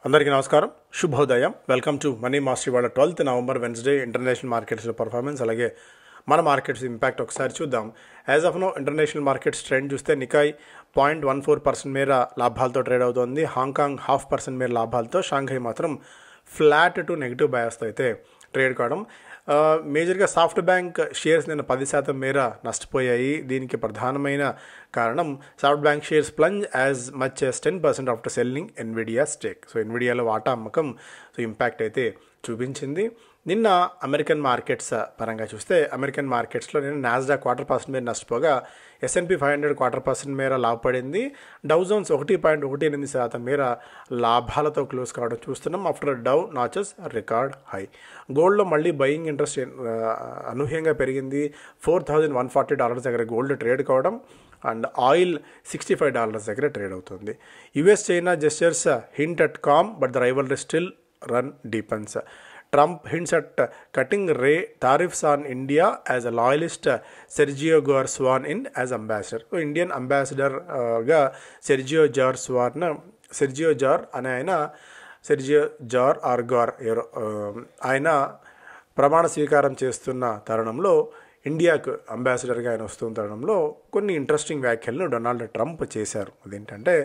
అందరికీ నమస్కారం, శుభోదయం. Welcome to Money Mastery. వాళ్ళ 12th నవంబర్ వెన్స్డే ఇంటర్నేషనల్ మార్కెట్స్లో పర్ఫార్మెన్స్, అలాగే మన మార్కెట్స్ ఇంపాక్ట్ ఒకసారి చూద్దాం. As of now international markets trend చూస్తే నికాయ్ 0.14% మేర లాభాలతో ట్రేడ్ అవుతోంది. హాంకాంగ్ 0.5% మేర లాభాలతో, షాంఘై మాత్రం ఫ్లాట్ టు నెగిటివ్ బయాస్తో అయితే ట్రేడ్ కావడం. మేజర్గా సాఫ్ట్ బ్యాంక్ షేర్స్ నిన్న 10% మేర నష్టపోయాయి. దీనికి ప్రధానమైన కారణం SoftBank shares plunge as much as 10% after selling Nvidia stake. So ఎన్విడియాలో వాటా అమ్మకం ఇంపాక్ట్ అయితే చూపించింది. నిన్న అమెరికన్ మార్కెట్స్ పరంగా చూస్తే అమెరికన్ మార్కెట్స్లో నిన్న నాస్డాక్ 0.25% మేర నష్టపోగా, S&P 500 0.25% మేర లాభపడింది. డౌ జోన్స్ 1.18% మేర లాభాలతో క్లోజ్ కావడం చూస్తున్నాం. After Dow notches record high. గోల్డ్లో మళ్ళీ బయింగ్ ఇంట్రెస్ట్ అనూహ్యంగా పెరిగింది. $4,140 దగ్గర గోల్డ్ ట్రేడ్ కావడం అండ్ ఆయిల్ $65 దగ్గర ట్రేడ్ అవుతుంది. US China gestures hint at calm but the rivalry still run deepens. Trump hints at cutting tariffs on India as a loyalist Sergio Garswan in as ambassador. So Indian ambassador ga Sergio Jar అనే ఆయన, Sergio jar are గార్ ఆయన ప్రమాణ స్వీకారం చేస్తున్న తరుణంలో, ఇండియాకు అంబాసిడర్గా ఆయన వస్తున్న తరుణంలో కొన్ని ఇంట్రెస్టింగ్ వ్యాఖ్యలను డొనాల్డ్ ట్రంప్ చేశారు. అదేంటంటే,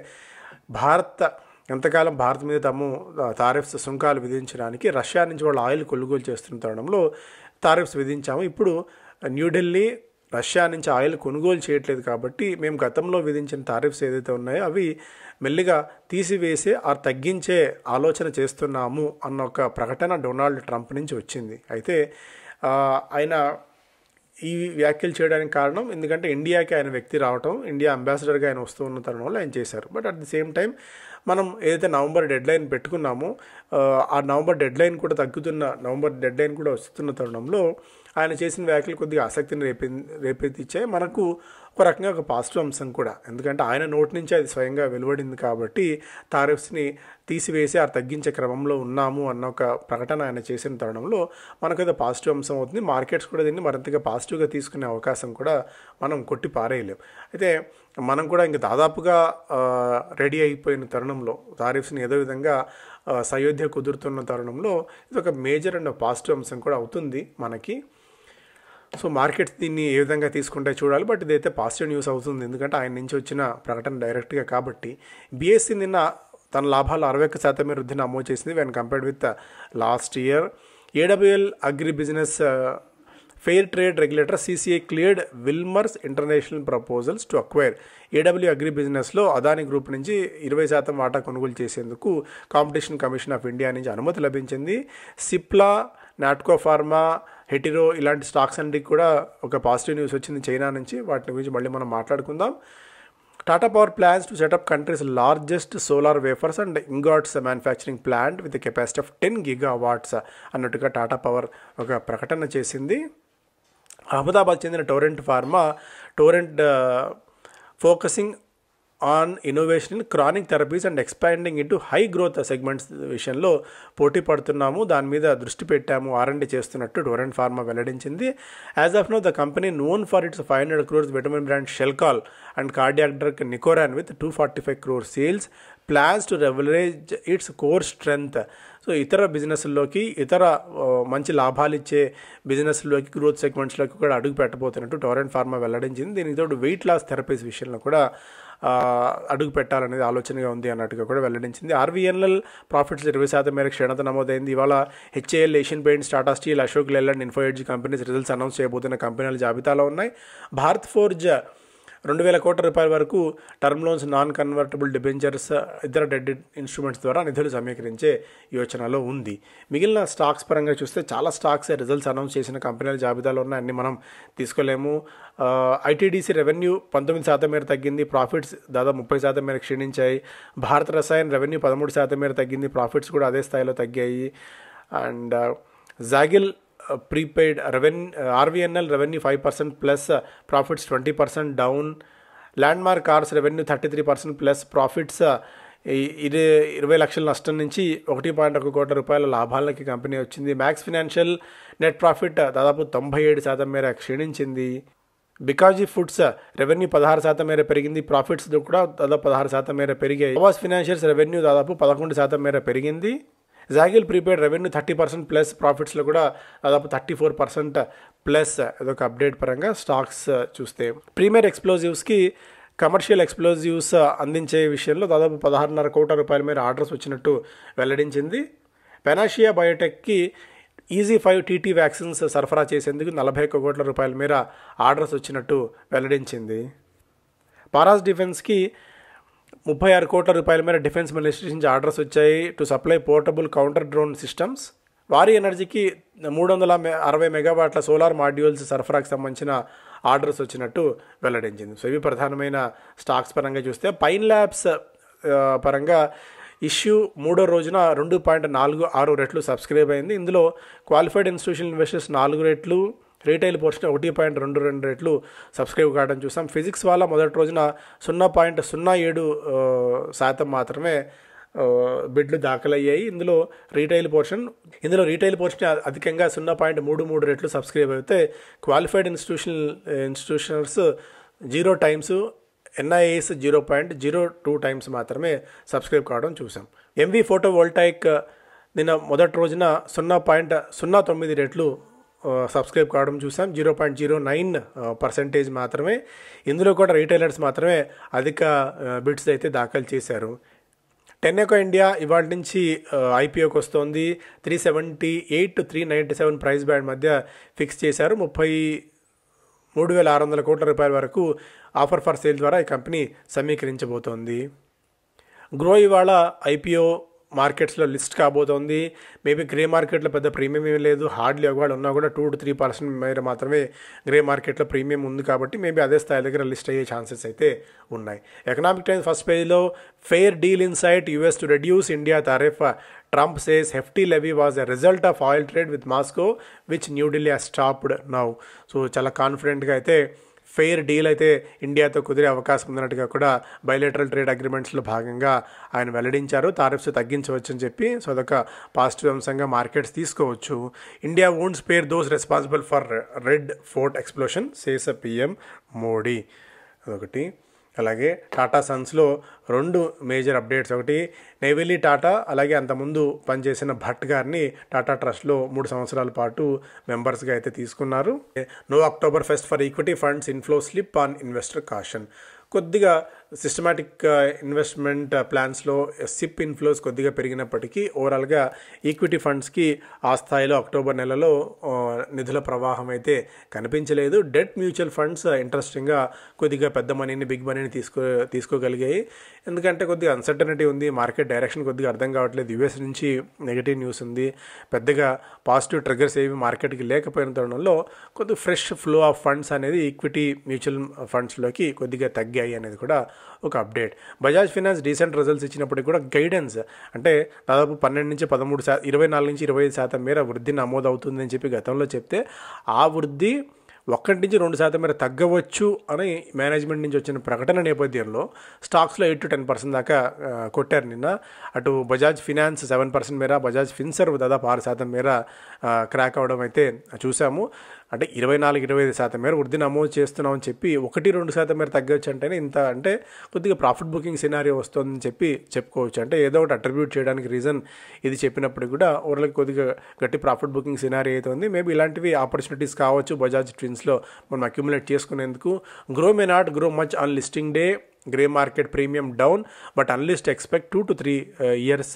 ఎంతకాలం భారత్ మీద తాము టారిఫ్స్ సుంకాలు విధించడానికి రష్యా నుంచి వాళ్ళు ఆయిల్ కొనుగోలు చేస్తున్న తరుణంలో టారిఫ్స్ విధించాము. ఇప్పుడు న్యూఢిల్లీ రష్యా నుంచి ఆయిల్ కొనుగోలు చేయట్లేదు కాబట్టి మేము గతంలో విధించిన టారిఫ్స్ ఏదైతే ఉన్నాయో అవి మెల్లిగా తీసివేసే తగ్గించే ఆలోచన చేస్తున్నాము అన్న ఒక ప్రకటన డొనాల్డ్ ట్రంప్ నుంచి వచ్చింది. అయితే ఆయన ఈ వ్యాఖ్యలు చేయడానికి కారణం, ఎందుకంటే ఇండియాకి ఆయన వ్యక్తి రావటం, ఇండియా అంబాసిడర్గా ఆయన వస్తూ ఉన్న తరుణంలో ఆయన చేశారు. But at the same time మనం ఏదైతే నవంబర్ డెడ్లైన్ పెట్టుకున్నామో ఆ నవంబర్ డెడ్లైన్ కూడా వస్తున్న తరుణంలో ఆయన చేసిన వ్యాఖ్యలు కొద్దిగా ఆసక్తిని రేపెత్తిచ్చాయి. మనకు ఒక రకంగా ఒక పాజిటివ్ అంశం కూడా, ఎందుకంటే ఆయన నోటి నుంచి అది స్వయంగా వెలువడింది కాబట్టి టారిఫ్స్ని తీసివేసి తగ్గించే క్రమంలో ఉన్నాము అన్న ఒక ప్రకటన ఆయన చేసిన తరుణంలో మనకైతే పాజిటివ్ అంశం అవుతుంది. మార్కెట్స్ కూడా దీన్ని మరింతగా పాజిటివ్గా తీసుకునే అవకాశం కూడా మనం కొట్టి పారేయలేం. అయితే మనం కూడా ఇంక దాదాపుగా రెడీ అయిపోయిన తరుణంలో, టారిఫ్స్ని ఏదో విధంగా సయోధ్య కుదురుతున్న తరుణంలో ఇది ఒక మేజర్ అండ్ పాజిటివ్ అంశం కూడా అవుతుంది మనకి. సో మార్కెట్స్ దీన్ని ఏ విధంగా తీసుకుంటే చూడాలి. బట్ ఇదైతే పాజిటివ్ న్యూస్ అవుతుంది, ఎందుకంటే ఆయన నుంచి వచ్చిన ప్రకటన డైరెక్ట్గా కాబట్టి. BSE నిన్న తన లాభాలు 61% మేర వృద్ధిని నమోదు చేసింది when compared with last year. AWL agri business fair trade regulator CCI cleared Wilmar's international proposals to acquire. AWL agri బిజినెస్లో అదాని గ్రూప్ నుంచి 20% వాటా కొనుగోలు చేసేందుకు కాంపిటీషన్ కమిషన్ ఆఫ్ ఇండియా నుంచి అనుమతి లభించింది. సిప్లా, నాట్కో ఫార్మా, హెటిరో ఇలాంటి స్టాక్స్ అన్నిటికి కూడా ఒక పాజిటివ్ న్యూస్ వచ్చింది చైనా నుంచి. వాటి గురించి మళ్ళీ మనం మాట్లాడుకుందాం. Tata power plans to set up country's largest solar wafers and ingots manufacturing plant with capacity of 10 GW అన్నట్టుగా టాటా పవర్ ఒక ప్రకటన చేసింది. అహ్మదాబాద్ చెందిన Torrent pharma focusing on innovation in chronic therapies and expanding into high growth segments విషయంలో పోటీ పడుతున్నాము, దాని మీద దృష్టి పెట్టాము, R&D చేస్తున్నట్టు టోరెంట్ ఫార్మా వెల్లడించింది. As of now the company known for its 500 crores vitamin brand Shelcal and cardiac drug Nikoran with 245 crores sales plans to leverage its core strength. So ఇతర బిజినెస్ల్లోకి, ఇతర మంచి లాభాలు ఇచ్చే బిజినెస్లోకి, గ్రోత్ సెగ్మెంట్స్లోకి కూడా అడుగు పెట్టబోతున్నట్టు టోరెంట్ ఫార్మా వెల్లడించింది. దీనికి తోడు వెయిట్ లాస్ థెరపీస్ విషయంలో కూడా అడుగు పెట్టాలనేది ఆలోచనగా ఉంది అన్నట్టుగా కూడా వెల్లడించింది. RVNL ప్రాఫిట్స్ 20% మేరకు క్షీణత నమోదైంది. ఇవాళ HAL, Asian Paints, Tata Steel, Ashok Leyland, Info Edge companies results announce చేయబోతున్న కంపెనీల జాబితాలో ఉన్నాయి. భారత్ ఫోర్జ్ 2,000 కోట్ల రూపాయల వరకు term loans, non convertible debentures, ఇతర డెట్ ఇన్స్ట్రుమెంట్స్ ద్వారా నిధులు సమీకరించే యోచనలో ఉంది. మిగిలిన స్టాక్స్ పరంగా చూస్తే చాలా స్టాక్స్ రిజల్ట్స్ అనౌన్స్ చేసిన కంపెనీల జాబితాలో ఉన్నాయి, అన్ని మనం తీసుకోలేము. ITDC రెవెన్యూ 19% మేర తగ్గింది, ప్రాఫిట్స్ దాదాపు 30% మేర క్షీణించాయి. భారత్ రసాయన్ రెవెన్యూ 13% మేర తగ్గింది, ప్రాఫిట్స్ కూడా అదే స్థాయిలో తగ్గాయి. And జాగిల్ prepaid RVNL revenue 5% plus, profits 20% down. Landmark cars revenue 33% plus, profits 20 లక్షల నష్టం నుంచి 1.1 కోట్ల రూపాయల లాభాలకి కంపెనీ వచ్చింది. మ్యాక్స్ ఫినాన్షియల్ నెట్ ప్రాఫిట్ దాదాపు 97% మేర క్షీణించింది. బికాజీ ఫుడ్స్ రెవెన్యూ 16% మేర పెరిగింది. ప్రాఫిట్స్ కూడా దాదాపు 16% మేర పెరిగాయి. ఆవాస్ ఫైనాన్షియల్స్ రెవెన్యూ దాదాపు 11% మేర పెరిగింది. జాగిల్ ప్రీపెయిడ్ రెవెన్యూ 30% ప్లస్, ప్రాఫిట్స్లో కూడా దాదాపు 34% ప్లస్. అదొక అప్డేట్ పరంగా స్టాక్స్ చూస్తే ప్రీమియర్ ఎక్స్ప్లోజివ్స్కి కమర్షియల్ ఎక్స్ప్లోజివ్స్ అందించే విషయంలో దాదాపు 16.5 కోట్ల రూపాయల మేర ఆర్డర్స్ వచ్చినట్టు వెల్లడించింది. పెనాషియా బయోటెక్కి EZ5 TT వ్యాక్సిన్స్ సరఫరా చేసేందుకు 41 కోట్ల రూపాయల మేర ఆర్డర్స్ వచ్చినట్టు వెల్లడించింది. పారాస్ డిఫెన్స్కి 36 కోట్ల రూపాయల మేర డిఫెన్స్ మినిస్ట్రీ నుంచి ఆర్డర్స్ వచ్చాయి to supply portable counter drone systems. వారి ఎనర్జీకి 360 మెగావాట్ల సోలార్ మాడ్యూల్స్ సరఫరాకు సంబంధించిన ఆర్డర్స్ వచ్చినట్టు వెల్లడించింది. సో ఇవి ప్రధానమైన స్టాక్స్ పరంగా చూస్తే పైన్ ల్యాబ్స్ పరంగా ఇష్యూ 3వ రోజున 2.46 రెట్లు సబ్స్క్రైబ్ అయింది. ఇందులో క్వాలిఫైడ్ ఇన్స్టిట్యూషనల్ ఇన్వెస్టర్స్ 4 రెట్లు, రీటైల్ పోర్షన్ 1.22 రెట్లు సబ్స్క్రైబ్ కావడం చూసాం. ఫిజిక్స్ వాళ్ళ మొదటి రోజున 0.07% మాత్రమే బిడ్లు దాఖలయ్యాయి. ఇందులో రీటైల్ పోర్షన్ అధికంగా 0.33 రెట్లు సబ్స్క్రైబ్ అయితే క్వాలిఫైడ్ ఇన్స్టిట్యూషనల్స్ 0 టైమ్స్, NIAs 0.02 టైమ్స్ మాత్రమే సబ్స్క్రైబ్ కావడం చూసాం. MV ఫోటో వోల్టాయిక్ నిన్న మొదటి రోజున 0.09 రెట్లు సబ్స్క్రైబ్ కావడం చూసాం. 0.09% మాత్రమే. ఇందులో కూడా రీటైలర్స్ మాత్రమే అధిక బిడ్స్ అయితే దాఖలు చేశారు. టెన్నెకో ఇండియా ఇవాళ నుంచి IPOకి వస్తోంది. 378 to 397 ప్రైస్ బ్యాండ్ మధ్య ఫిక్స్ చేశారు. 33,600 కోట్ల రూపాయల వరకు ఆఫర్ ఫర్ సేల్ ద్వారా ఈ కంపెనీ సమీకరించబోతోంది. గ్రో ఇవాళ IPO మార్కెట్స్లో లిస్ట్ కాబోతోంది. మేబీ గ్రే మార్కెట్లో పెద్ద ప్రీమియం ఏమీ లేదు. హార్డ్లీ ఒకవేళ ఉన్నా కూడా 2 to 3% మేర మాత్రమే గ్రే మార్కెట్లో ప్రీమియం ఉంది కాబట్టి మేబీ అదే స్థాయి దగ్గర లిస్ట్ అయ్యే ఛాన్సెస్ అయితే ఉన్నాయి. ఎకనామిక్ టైమ్స్ ఫస్ట్ పేజ్లో fair deal insight US to reduce India tariff. Trump says hefty levy was a result of oil trade with Moscow, which New Delhi has stopped now. So చాలా కాన్ఫిడెంట్గా అయితే fair deal అయితే ఇండియాతో కుదిరే అవకాశం ఉందన్నట్టుగా కూడా bilateral trade అగ్రిమెంట్స్లో భాగంగా ఆయన వెల్లడించారు. టారిఫ్స్ తగ్గించవచ్చు అని చెప్పి. సో అదొక పాజిటివ్ అంశంగా మార్కెట్స్ తీసుకోవచ్చు. India won't spare those responsible for red fort explosion says PM Modi. అదొకటి. అలాగే టాటా సన్స్లో 2 మేజర్ అప్డేట్స్. ఒకటి నెవెలీ టాటా, అలాగే అంతకుముందు పనిచేసిన భట్ గారిని టాటా ట్రస్ట్లో 3 సంవత్సరాల పాటు మెంబర్స్గా అయితే తీసుకున్నారు. No Oktoberfest for equity funds inflow slip on investor caution. కొద్దిగా సిస్టమాటిక్ ఇన్వెస్ట్మెంట్ ప్లాన్స్లో సిప్ ఇన్ఫ్లోస్ కొద్దిగా పెరిగినప్పటికీ ఓవరాల్గా ఈక్విటీ ఫండ్స్కి ఆ స్థాయిలో అక్టోబర్ నెలలో నిధుల ప్రవాహం అయితే కనిపించలేదు. డెట్ మ్యూచువల్ ఫండ్స్ ఇంట్రెస్టింగ్గా కొద్దిగా పెద్ద మనీని, బిగ్ మనీని తీసుకోగలిగాయి. ఎందుకంటే కొద్దిగా అన్సర్టనిటీ ఉంది, మార్కెట్ డైరెక్షన్ కొద్దిగా అర్థం కావట్లేదు. US నుంచి నెగిటివ్ న్యూస్ ఉంది, పెద్దగా పాజిటివ్ ట్రిగర్స్ ఏవి మార్కెట్కి లేకపోయిన తరుణంలో కొద్దిగా ఫ్రెష్ ఫ్లో ఆఫ్ ఫండ్స్ అనేది ఈక్విటీ మ్యూచువల్ ఫండ్స్లోకి కొద్దిగా తగ్గాయి అనేది కూడా ఒక update. Bajaj finance decent results ఇచ్చినప్పటికీ కూడా గైడెన్స్ అంటే దాదాపు 12 నుంచి 13%, 24 నుంచి 25% మేర వృద్ధి నమోదవుతుందని చెప్పి గతంలో చెప్తే ఆ వృద్ధి 1 నుంచి 2% మేర తగ్గవచ్చు అని మేనేజ్మెంట్ నుంచి వచ్చిన ప్రకటన నేపథ్యంలో స్టాక్స్లో 8 to 10% దాకా కొట్టారు నిన్న. అటు బజాజ్ ఫినాన్స్ 7% మేర, బజాజ్ ఫిన్సర్వ్ దాదాపు 6% మేర క్రాక్ అవడం అయితే చూసాము. అంటే 24-25% మేర వృద్ధి నమోదు చేస్తున్నామని చెప్పి 1-2% మేర తగ్గవచ్చు అంటేనే ఇంత అంటే కొద్దిగా ప్రాఫిట్ బుకింగ్ సినారియో వస్తుందని చెప్పి చెప్పుకోవచ్చు. అంటే ఏదో ఒకటి అట్రిబ్యూట్ చేయడానికి రీజన్ ఇది చెప్పినప్పుడు కూడా ఓవర్లకి కొద్దిగా గట్టి ప్రాఫిట్ బుకింగ్ సినారియో అయితే ఉంది. మేబీ ఇలాంటివి ఆపర్చునిటీస్ కావచ్చు బజాజ్ ట్విన్స్లో మనం అక్యుములేట్ చేసుకునేందుకు. Groww may not grow much on listing day. Grey market premium down, but analyst expect 2 to 3 years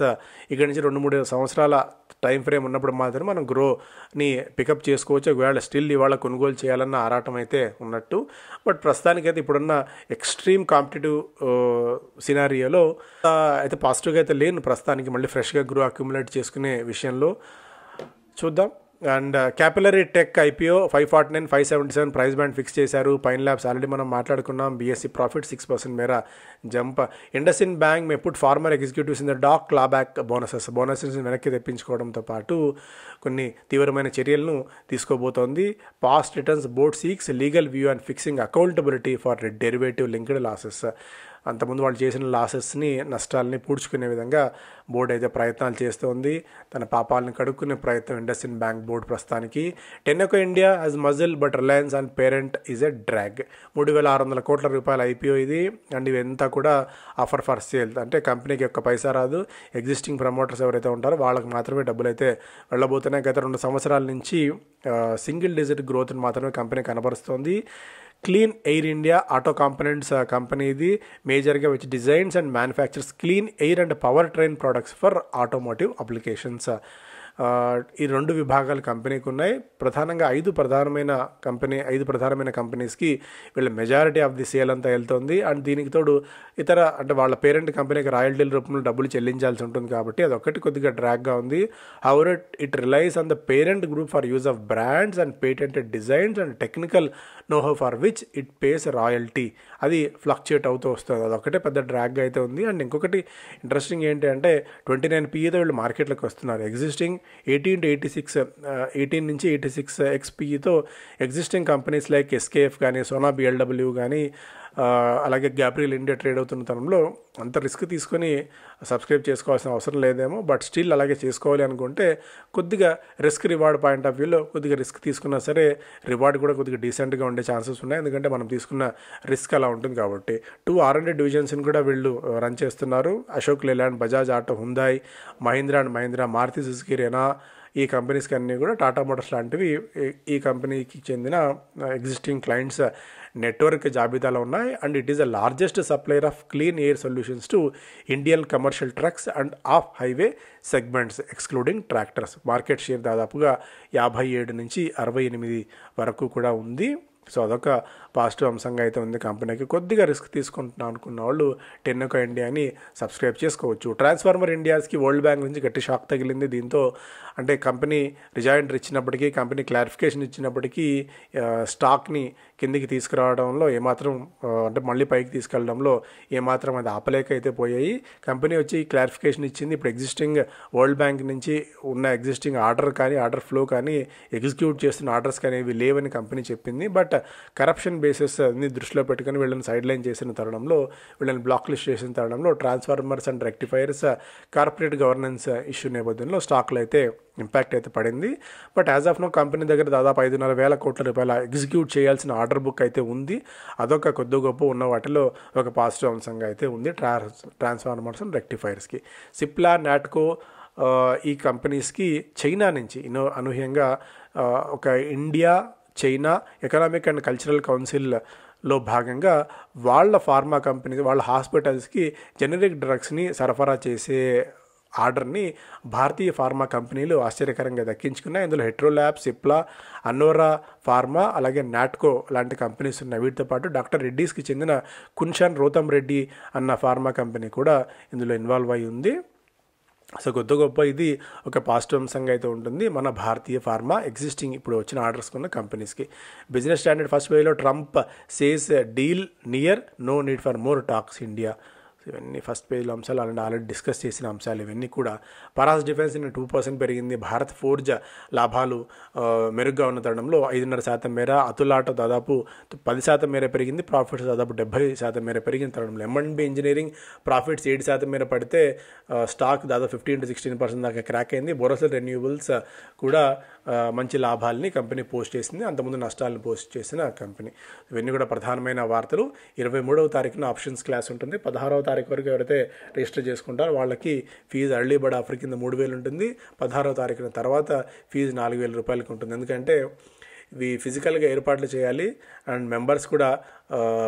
ఇక్కడ నుంచి 2-3 సంవత్సరాల టైం ఫ్రేమ్ ఉన్నప్పుడు మాత్రం మనం గ్రోని పికప్ చేసుకోవచ్చు. ఒకవేళ స్టిల్ ఇవాళ కొనుగోలు చేయాలన్న ఆరాటం అయితే ఉన్నట్టు. బట్ ప్రస్తుతానికైతే ఇప్పుడున్న ఎక్స్ట్రీమ్ కాంపిటేటివ్ సినారియోలో అయితే పాజిటివ్గా అయితే లేను ప్రస్తుతానికి. మళ్ళీ ఫ్రెష్గా గ్రో అక్యుములేట్ చేసుకునే విషయంలో చూద్దాం. And Capillary tech IPO 549, 577 price band fix చేశారు. పైన్ ల్యాబ్స్ ఆల్రెడీ మనం మాట్లాడుకున్నాం. BSE ప్రాఫిట్ 6% మేర jump. IndusInd bank may put former executives in the dock clawback bonuses వెనక్కి తెప్పించుకోవడంతో పాటు కొన్ని తీవ్రమైన చర్యలను తీసుకోబోతోంది. Past returns board seeks legal view and fixing accountability for derivative linked losses. అంతకుముందు వాళ్ళు చేసిన లాసెస్ని, నష్టాలని పూడ్చుకునే విధంగా బోర్డు అయితే ప్రయత్నాలు చేస్తోంది. తన పాపాలను కడుక్కునే ప్రయత్నం ఇండస్ఇండ్ బ్యాంక్ బోర్డు ప్రస్తుతానికి. Tenneco India as muscle but Reliance and parent is a drag. 3,600 కోట్ల రూపాయల ఐపీఓ ఇది. అండ్ ఇవంతా కూడా ఆఫర్ ఫర్ సేల్, అంటే కంపెనీకి ఒక్క పైసా రాదు. ఎగ్జిస్టింగ్ ప్రమోటర్స్ ఎవరైతే ఉంటారో వాళ్ళకి మాత్రమే డబ్బులు అయితే వెళ్ళబోతున్నాయి. గత 2 సంవత్సరాల నుంచి సింగిల్ డిజిట్ గ్రోత్ని మాత్రమే కంపెనీ కనబరుస్తోంది. Clean air India auto components company ఇది, మేజర్గా which designs and manufactures clean air and power train products for automotive applications. ఈ 2 విభాగాలు కంపెనీకి ఉన్నాయి. ప్రధానంగా 5 ప్రధానమైన కంపెనీస్కి వీళ్ళ మెజారిటీ ఆఫ్ ది సేల్ అంతా వెళ్తుంది. అండ్ దీనికి తోడు ఇతర, అంటే వాళ్ళ పేరెంట్ కంపెనీకి రాయల్టీల రూపంలో డబ్బులు చెల్లించాల్సి ఉంటుంది కాబట్టి అదొక్కటి కొద్దిగా డ్రాగ్గా ఉంది. However it relies on the parent group for use of brands and patented designs and technical knowhow for which it pays royalty. అది ఫ్లక్చుయేట్ అవుతూ వస్తుంది. అదొక్కటే పెద్ద డ్రాగ్గా అయితే ఉంది. అండ్ ఇంకొకటి ఇంట్రెస్టింగ్ ఏంటి అంటే 29 PEతో వీళ్ళు మార్కెట్లోకి వస్తున్నారు. ఎగ్జిస్టింగ్ 18 నుంచి 86 XPEతో ఎగ్జిస్టింగ్ కంపెనీస్ లైక్ SKF కానీ, సోనా BLW కానీ, అలాగే గ్యాబ్రియల్ ఇండియా ట్రేడ్ అవుతున్న తరంలో అంత రిస్క్ తీసుకొని సబ్స్క్రైబ్ చేసుకోవాల్సిన అవసరం లేదేమో. బట్ స్టిల్ అలాగే చేసుకోవాలి అనుకుంటే కొద్దిగా రిస్క్ రివార్డ్ పాయింట్ ఆఫ్ వ్యూలో కొద్దిగా రిస్క్ తీసుకున్నా సరే రివార్డ్ కూడా కొద్దిగా డీసెంట్గా ఉండే ఛాన్సెస్ ఉన్నాయి. ఎందుకంటే మనం తీసుకున్న రిస్క్ అలా ఉంటుంది కాబట్టి. 2 R&D డివిజన్స్ని కూడా వీళ్ళు రన్ చేస్తున్నారు. Ashok Leyland, Bajaj auto, Hyundai, Mahindra and Mahindra, Maruti Suzuki, Renault, ఈ కంపెనీస్కి అన్నీ కూడా టాటా మోటార్స్ లాంటివి ఈ కంపెనీకి చెందిన ఎగ్జిస్టింగ్ క్లయింట్స్ నెట్వర్క్ జాబితాలో ఉన్నాయి. And it is the largest supplier of clean air solutions to Indian commercial trucks and of highway segments excluding tractors. Market share దాదాపుగా 57 నుంచి 68 వరకు కూడా ఉంది. సో అదొక పాజిటివ్ అంశంగా అయితే ఉంది కంపెనీకి. కొద్దిగా రిస్క్ తీసుకుంటున్నాం అనుకున్న వాళ్ళు టెన్నెకో ఇండియాని సబ్స్క్రైబ్ చేసుకోవచ్చు. ట్రాన్స్ఫార్మర్ ఇండియాస్కి వరల్డ్ బ్యాంక్ నుంచి గట్టి షాక్ తగిలింది. దీంతో అంటే కంపెనీ రిజాయింటర్ ఇచ్చినప్పటికీ, కంపెనీ క్లారిఫికేషన్ ఇచ్చినప్పటికీ స్టాక్ని కిందికి తీసుకురావడంలో ఏమాత్రం, అంటే మళ్ళీ పైకి తీసుకెళ్లడంలో ఏమాత్రం అది ఆపలేక అయితే పోయాయి. కంపెనీ వచ్చి క్లారిఫికేషన్ ఇచ్చింది. ఇప్పుడు ఎగ్జిస్టింగ్ వరల్డ్ బ్యాంక్ నుంచి ఉన్న ఎగ్జిస్టింగ్ ఆర్డర్ కానీ, ఆర్డర్ ఫ్లో కానీ, ఎగ్జిక్యూట్ చేస్తున్న ఆర్డర్స్ కానీ ఇవి లేవని కంపెనీ చెప్పింది. బట్ కరప్షన్ బేసిస్ అన్ని దృష్టిలో పెట్టుకుని వీళ్ళని సైడ్ లైన్ చేసిన తరుణంలో, వీళ్ళని బ్లాక్ లిస్ట్ చేసిన తరుణంలో transformers and rectifiers corporate governance issue నేపథ్యంలో స్టాక్లు అయితే ఇంపాక్ట్ అయితే పడింది. But as of now company దగ్గర దాదాపు 5,500 కోట్ల రూపాయల ఎగ్జిక్యూట్ చేయాల్సిన ఆర్డర్ బుక్ అయితే ఉంది. అదొక కొద్ది గొప్ప ఉన్న వాటిలో ఒక పాజిటివ్ అంశంగా అయితే ఉంది ట్రాన్స్ఫార్మర్స్ అండ్ రెక్టిఫైర్స్కి. సిప్లా, నాట్కో ఈ కంపెనీస్కి చైనా నుంచి అనూహ్యంగా ఒక India China economic and cultural కౌన్సిల్లో భాగంగా వాళ్ళ ఫార్మా కంపెనీ, వాళ్ళ హాస్పిటల్స్కి జెనరిక్ డ్రగ్స్ని సరఫరా చేసే ఆర్డర్ని భారతీయ ఫార్మా కంపెనీలు ఆశ్చర్యకరంగా దక్కించుకున్నాయి. ఇందులో హెట్రోల్యాబ్, సిప్లా, అన్నోరా ఫార్మా, అలాగే నాట్కో లాంటి కంపెనీస్ ఉన్నాయి. వీటితో పాటు డాక్టర్ రెడ్డీస్కి చెందిన కున్షన్ రోతం రెడ్డి అన్న ఫార్మా కంపెనీ కూడా ఇందులో ఇన్వాల్వ్ అయి ఉంది. సో కొద్ది గొప్ప ఇది ఒక పాజిటివ్ అంశంగా అయితే ఉంటుంది మన భారతీయ ఫార్మా ఎగ్జిస్టింగ్ ఇప్పుడు వచ్చిన ఆర్డర్స్ ఉన్న కంపెనీస్కి. బిజినెస్ స్టాండర్డ్ ఫస్ట్ వేలో Trump says deal near, no need for more talks India. ఇవన్నీ ఫస్ట్ పేజ్లో అంశాలు ఆల్రెడీ డిస్కస్ చేసిన అంశాలు ఇవన్నీ కూడా. పరాస్ డిఫెన్స్ 2% పెరిగింది. భారత్ ఫోర్జ్ లాభాలు మెరుగ్గా ఉన్న తరుణంలో 5.5% మేర, అతుల్ ఆటో దాదాపు 10% మేర పెరిగింది. ప్రాఫిట్స్ దాదాపు 70% మేర పెరిగిన తరుణంలో M&B ఇంజనీరింగ్ ప్రాఫిట్స్ 7% మేర పడితే స్టాక్ దాదాపు 15 to 16% దాకా క్రాక్ అయింది. బోరోసిల్ రెన్యూబుల్స్ కూడా మంచి లాభాలని కంపెనీ పోస్ట్ చేసింది. అంతకుముందు నష్టాలను పోస్ట్ చేసిన కంపెనీ. ఇవన్నీ కూడా ప్రధానమైన వార్తలు. 23వ తారీఖున ఆప్షన్స్ క్లాస్ ఉంటుంది. 16వ తారీఖు వరకు ఎవరైతే రిజిస్టర్ చేసుకుంటారో వాళ్ళకి ఫీజు ఎర్లీ బర్డ్ ఆఫర్ కింద 3,000 ఉంటుంది. 16వ తారీఖున తర్వాత ఫీజు 4,000 రూపాయలకి ఉంటుంది. ఎందుకంటే ఇవి ఫిజికల్గా ఏర్పాట్లు చేయాలి అండ్ మెంబర్స్ కూడా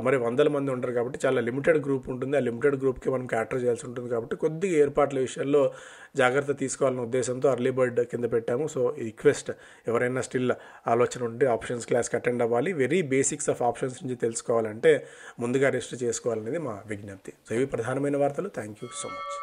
మరి 100 మంది ఉంటారు కాబట్టి చాలా లిమిటెడ్ గ్రూప్ ఉంటుంది. ఆ లిమిటెడ్ గ్రూప్కి మనం క్యాటర్ చేయాల్సి ఉంటుంది కాబట్టి కొద్దిగా ఏర్పాట్ల విషయంలో జాగ్రత్త తీసుకోవాలనే ఉద్దేశంతో అర్లీ బర్డ్ కింద పెట్టాము. సో ఈ రిక్వెస్ట్ ఎవరైనా స్టిల్ ఆలోచన ఉంటే ఆప్షన్స్ క్లాస్కి అటెండ్ అవ్వాలి. వెరీ బేసిక్స్ ఆఫ్ ఆప్షన్స్ నుంచి తెలుసుకోవాలంటే ముందుగా రిజిస్టర్ చేసుకోవాలనేది మా విజ్ఞప్తి. సో ఇవి ప్రధానమైన వార్తలు. Thank you so much.